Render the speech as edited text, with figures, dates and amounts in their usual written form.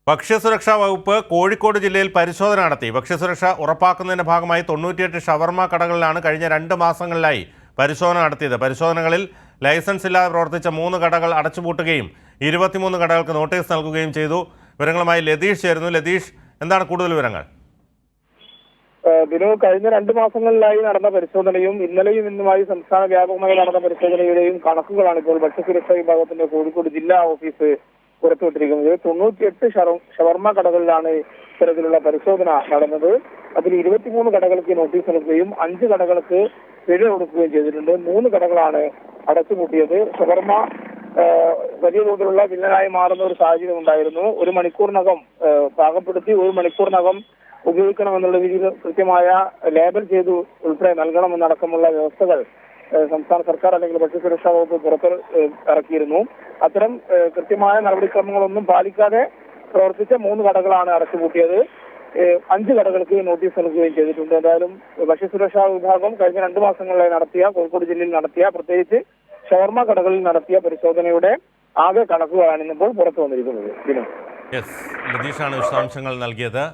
ഭക്ഷ്യസുരക്ഷാ വകുപ്പ് കോഴിക്കോട് ജില്ലയിൽ പരിശോധന നടത്തി. ഭക്ഷ്യസുരക്ഷ ഉറപ്പാക്കുന്നതിന്റെ ഭാഗമായി 98 ഷവർമ കടകളിലാണ് കഴിഞ്ഞ 2 മാസങ്ങളിലായി പരിശോധന നടത്തിയത്. പരിശോധനകളിൽ ലൈസൻസ് ഇല്ലാതെ പ്രവർത്തിച്ച 3 കടകൾ അടച്ചുപൂട്ടുകയും 23 കടകൾക്ക് നോട്ടീസ് നൽകുകയും ചെയ്തു. വിവരങ്ങളുമായി ലതീഷ് ചേരുന്നു. ലതീഷ്, എന്താണ് കൂടുതൽ വിവരങ്ങൾ? ദിനു, കഴിഞ്ഞ 2 മാസങ്ങളിലായി നടന്ന പരിശോധനയും ഇന്നലെയും ഇന്നുമായി സംസ്ഥാന വ്യാപകമായി നടന്ന പരിശോധനയുടെയും കണക്കുകളാണ് ഇപ്പോൾ ഭക്ഷ്യസുരക്ഷാ വിഭാഗത്തിന്റെ കോഴിക്കോട് ജില്ലാ ഓഫീസ് പുറത്തുവിട്ടിരിക്കുന്നത്. 98 ഷവർമ കടകളിലാണ് ഇത്തരത്തിലുള്ള പരിശോധന നടന്നത്. അതിൽ 23 കടകൾക്ക് നോട്ടീസ് നൽകുകയും 5 കടകൾക്ക് പിഴ കൊടുക്കുകയും ചെയ്തിട്ടുണ്ട്. 3 കടകളാണ് അടച്ചുപൂട്ടിയത്. ഷവർമ വലിയ തോതിലുള്ള വില്ലനായി മാറുന്ന ഒരു സാഹചര്യം ഉണ്ടായിരുന്നു. 1 മണിക്കൂറിനകം പാകപ്പെടുത്തി 1 മണിക്കൂറിനകം ഉപയോഗിക്കണമെന്നുള്ള രീതിയിൽ കൃത്യമായ ലേബൽ ചെയ്ത് ഉൾപ്പെടെ നൽകണമെന്നടക്കമുള്ള വ്യവസ്ഥകൾ സംസ്ഥാന സർക്കാർ അല്ലെങ്കിൽ ഭക്ഷ്യസുരക്ഷാ വകുപ്പ് പുറത്ത് ഇറക്കിയിരുന്നു. അത്തരം കൃത്യമായ നടപടിക്രമങ്ങളൊന്നും പാലിക്കാതെ പ്രവർത്തിച്ച 3 കടകളാണ് അടച്ചുപൂട്ടിയത്. 5 കടകൾക്ക് നോട്ടീസ് നൽകുകയും ചെയ്തിട്ടുണ്ട്. എന്തായാലും ഭക്ഷ്യസുരക്ഷാ വിഭാഗം കഴിഞ്ഞ 2 മാസങ്ങളിലായി നടത്തിയ കോഴിക്കോട് ജില്ലയിൽ നടത്തിയ പ്രത്യേകിച്ച് ഷവർമ കടകളിൽ നടത്തിയ പരിശോധനയുടെ ആകെ കണക്കുകളാണ് ഇന്നിപ്പോൾ പുറത്തു വന്നിരിക്കുന്നത്. ലതീഷാണ് വിശദാംശങ്ങൾ നൽകിയത്.